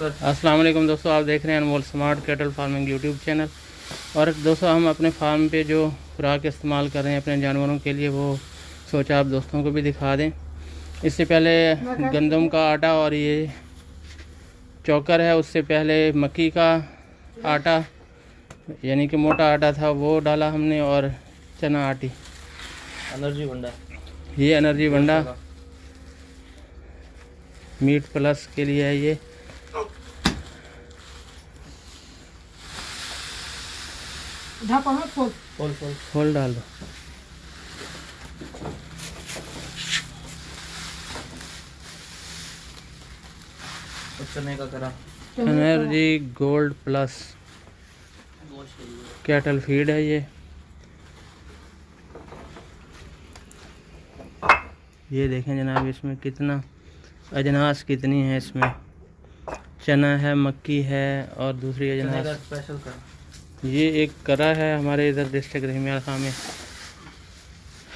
अस्सलाम वालेकुम दोस्तों, आप देख रहे हैं Anmol smart cattle farming YouTube channel. और दोस्तों हम अपने फार्म पे जो खुराक इस्तेमाल कर रहे हैं अपने जानवरों के लिए, वो सोचा आप दोस्तों को भी दिखा दें। इससे पहले गंदम का आटा और ये चोकर है, उससे पहले मक्की का आटा यानी कि मोटा आटा था वो डाला हमने, और चना आटी एनर्जी वंडा, ये एनर्जी वंडा मीट प्लस के लिए है। ये खोल डाल दो। चने का करा energy gold plus cattle feed है ये देखें जनाब, इसमें कितना अजनास कितनी है। इसमें चना है, मक्की है और दूसरी अजनास। स्पेशल करा, ये एक करा है हमारे इधर डिस्ट्रिक्ट रहीमिया खां में,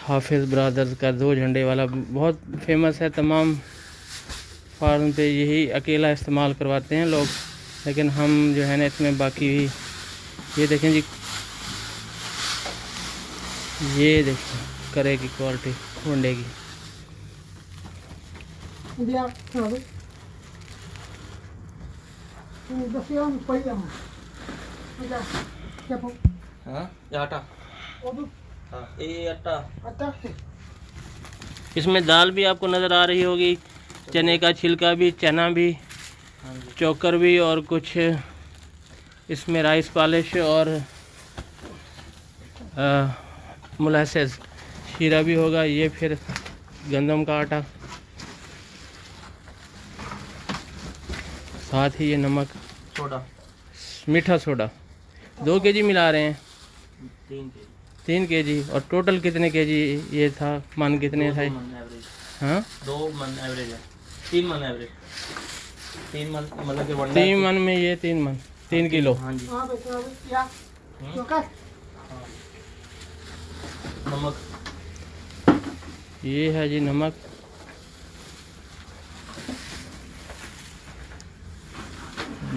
हाफिज़ ब्रदर्स का 2 झंडे वाला, बहुत फेमस है। तमाम फार्म पे यही अकेला इस्तेमाल करवाते हैं लोग, लेकिन हम जो है ना इसमें बाकी भी। ये देखें जी, ये देखें करे की क्वालिटी वनडे की। हाँ ये आटा, हाँ ये आटा। इसमें दाल भी आपको नज़र आ रही होगी, चने का छिलका भी, चना भी, चोकर भी, और कुछ इसमें राइस पॉलिश और मोलासेस शीरा भी होगा। ये फिर गंदम का आटा, साथ ही ये नमक, सोडा, मीठा सोडा 2 kg मिला रहे हैं। 3 kg। और टोटल कितने kg ये था, मन कितने था? हाँ 2 मन एवरेज है, 3 मन एवरेज, 3 मन मतलब कि वनडा 3 मन में ये 3 मन 3 किलो। हाँ जी। नमक, ये है जी नमक,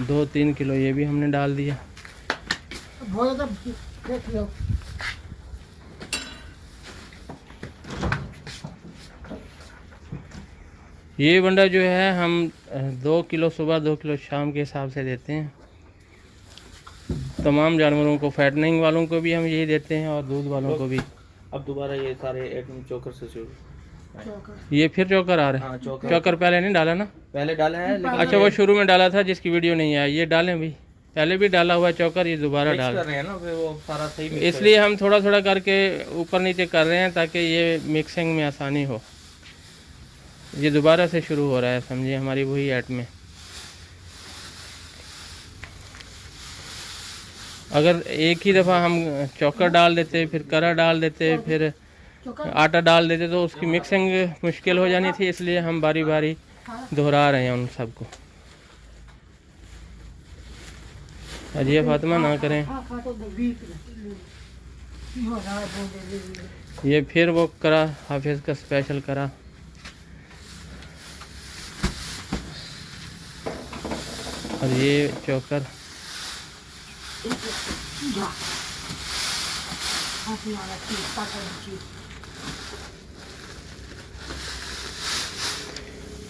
दो 3 किलो ये भी हमने डाल दिया। ये बंडा जो है हम 2 किलो सुबह 2 किलो शाम के हिसाब से देते हैं। तमाम जानवरों को, फैटनिंग वालों को भी हम यही देते हैं और दूध वालों को भी। अब दोबारा ये सारे एटम चोकर से शुरू। ये फिर चोकर आ रहा है। हाँ चोकर पहले नहीं डाला ना? पहले डाला है लेकिन अच्छा, वो शुरू में डाला था जिसकी वीडियो नहीं आई। ये डालें भी, पहले भी डाला हुआ चोकर, ये दोबारा डाल कर रहे हैं ना, फिर वो सारा सही मिक्स इसलिए हम थोड़ा थोड़ा करके ऊपर नीचे कर रहे हैं ताकि ये मिक्सिंग में आसानी हो। ये दोबारा से शुरू हो रहा है, समझिए हमारी वही ऐट में। अगर एक ही दफ़ा हम चोकर डाल देते, फिर करा डाल देते, फिर आटा डाल देते, तो उसकी मिक्सिंग मुश्किल हो जानी थी। इसलिए हम बारी बारी दोहरा रहे हैं उन सबको। अजिया फातिमा ना करें। ये फिर वो करा, हाफिज़ का स्पेशल करा। और ये चोकर,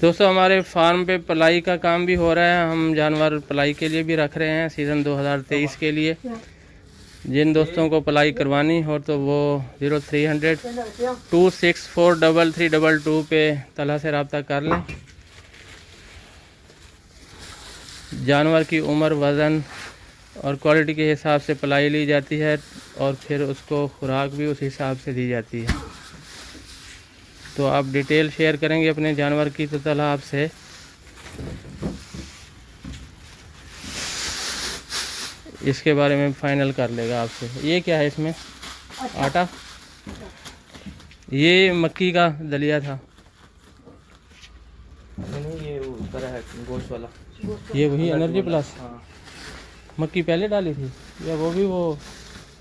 दोस्तों हमारे फार्म पे पलाई का काम भी हो रहा है। हम जानवर पलाई के लिए भी रख रहे हैं सीज़न 2023 के लिए। जिन दोस्तों को पलाई करवानी हो तो वो 0300 2643322 पे तला से रब्ता कर लें। जानवर की उम्र, वज़न और क्वालिटी के हिसाब से पलाई ली जाती है, और फिर उसको खुराक भी उस हिसाब से दी जाती है। तो आप डिटेल शेयर करेंगे अपने जानवर की तो तला आपसे इसके बारे में फाइनल कर लेगा आपसे। ये क्या है इसमें? आटा, ये मक्की का दलिया था। नहीं, ये वो करा है गोश्त वाला, ये वही एनर्जी प्लस। हाँ मक्की पहले डाली थी या वो भी वो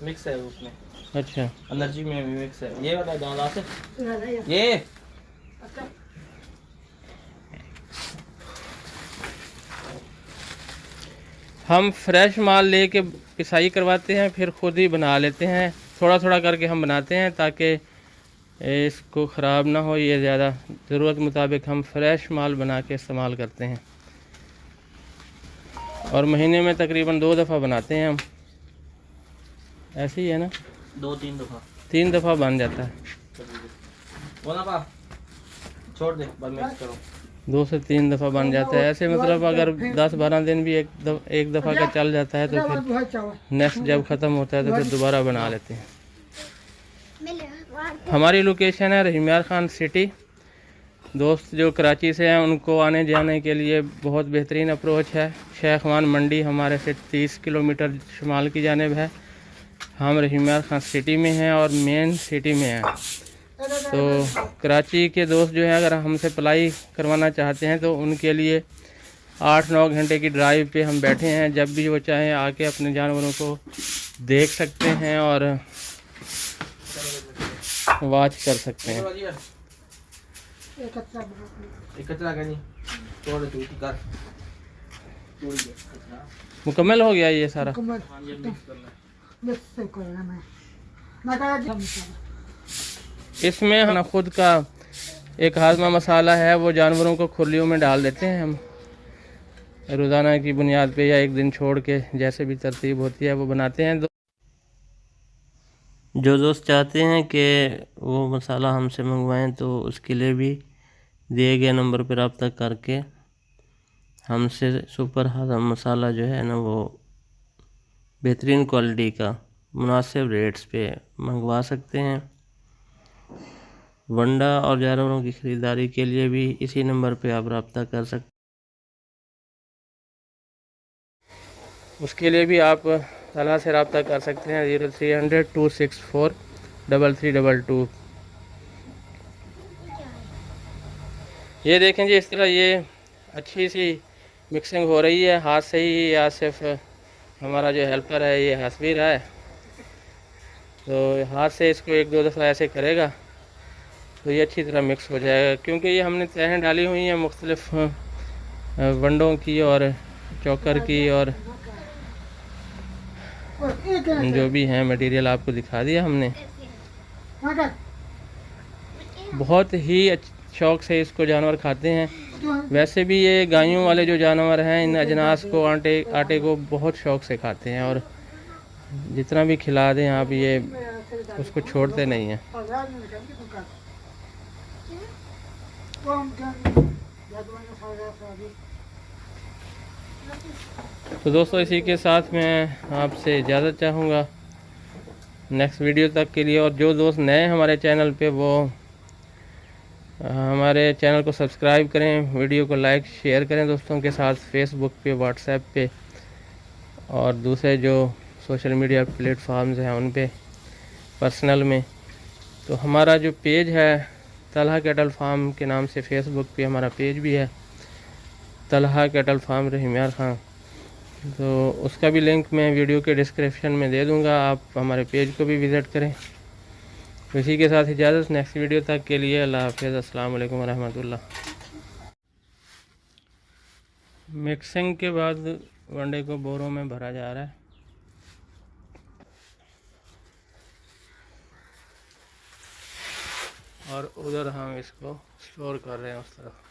मिक्स है उसमें? अच्छा, एनर्जी में भी मिक्स है। ये वाला दाल आते ये हम फ्रेश माल लेके पिसाई करवाते हैं, फिर खुद ही बना लेते हैं। थोड़ा थोड़ा करके हम बनाते हैं ताकि इसको ख़राब ना हो। ये ज़्यादा ज़रूरत मुताबिक हम फ्रेश माल बना के इस्तेमाल करते हैं और महीने में तकरीबन 2 दफ़ा बनाते हैं हम। ऐसे ही है ना, 2-3 दफ़ा 3 दफ़ा बन जाता है। वो ना पा छोड़ दे, बस मिक्स करो। 2 से 3 दफ़ा बन जाता है ऐसे। मतलब अगर 10-12 दिन भी एक दफ़ा का चल जाता है तो फिर नेक्स्ट जब ख़त्म होता है तो फिर दोबारा बना लेते हैं। हमारी लोकेशन है रहीम यार खान सिटी। दोस्त जो कराची से हैं उनको आने जाने के लिए बहुत बेहतरीन अप्रोच है। शेख वान मंडी हमारे से 30 किलोमीटर शुमाल की जानिब है। हम रहीम यार खान सिटी में हैं और मेन सिटी में हैं। तो कराची के दोस्त जो हैं अगर हमसे पलाई करवाना चाहते हैं तो उनके लिए 8-9 घंटे की ड्राइव पे हम बैठे हैं। जब भी वो चाहें आके अपने जानवरों को देख सकते हैं और वॉच कर सकते हैं। मुकम्मल हो गया ये सारा। इसमें हम खुद का एक हाजमा मसाला है, वो जानवरों को खुरलियों में डाल देते हैं हम रोज़ाना की बुनियाद पे या एक दिन छोड़ के, जैसे भी तरतीब होती है वो बनाते हैं। जो दोस्त चाहते हैं कि वो मसाला हमसे मंगवाएं तो उसके लिए भी दिए गए नंबर पर रब्ता करके हमसे सुपर हाजमा मसाला जो है ना वो बेहतरीन क्वालिटी का मुनासिब रेट्स पे मंगवा सकते हैं। वंडा और जानवरों की ख़रीदारी के लिए भी इसी नंबर पे आप रब्ता कर सकते हैं। उसके लिए भी आप तलहा से रब्ता कर सकते हैं 0300-264-3322। ये देखें जी, इस तरह ये अच्छी सी मिक्सिंग हो रही है हाथ से ही, या सिर्फ हमारा जो हेल्पर है ये हंस भी रहा है। तो हाथ से इसको 1-2 दफ़ा ऐसे करेगा तो ये अच्छी तरह मिक्स हो जाएगा, क्योंकि ये हमने तहें डाली हुई हैं मुख्तलिफ वंडों की और चोकर की, और जो भी हैं मटेरियल आपको दिखा दिया हमने। बहुत ही शौक़ से इसको जानवर खाते हैं। वैसे भी ये गायों वाले जो जानवर हैं इन अजनास को, आटे को बहुत शौक़ से खाते हैं और जितना भी खिला दें आप ये उसको छोड़ते नहीं हैं। तो दोस्तों इसी के साथ मैं आपसे इजाज़त चाहूँगा नेक्स्ट वीडियो तक के लिए। और जो दोस्त नए हमारे चैनल पे वो हमारे चैनल को सब्सक्राइब करें, वीडियो को लाइक शेयर करें दोस्तों के साथ, फेसबुक पे, व्हाट्सएप पे और दूसरे जो सोशल मीडिया प्लेटफॉर्म्स हैं उन पे पर्सनल में। तो हमारा जो पेज है तलहा कैटल फार्म के नाम से फेसबुक पे हमारा पेज भी है, तलहा कैटल फार्म रहीम यार खान। तो उसका भी लिंक मैं वीडियो के डिस्क्रिप्शन में दे दूँगा, आप हमारे पेज को भी विज़िट करें। इसी के साथ इजाज़त, नेक्स्ट वीडियो तक के लिए अल्लाह हाफ़िज़, अस्सलाम वालेकुम रहमतुल्लाह। मिक्सिंग के बाद वनडे को बोरों में भरा जा रहा है और उधर हम इसको स्टोर कर रहे हैं उस तरफ।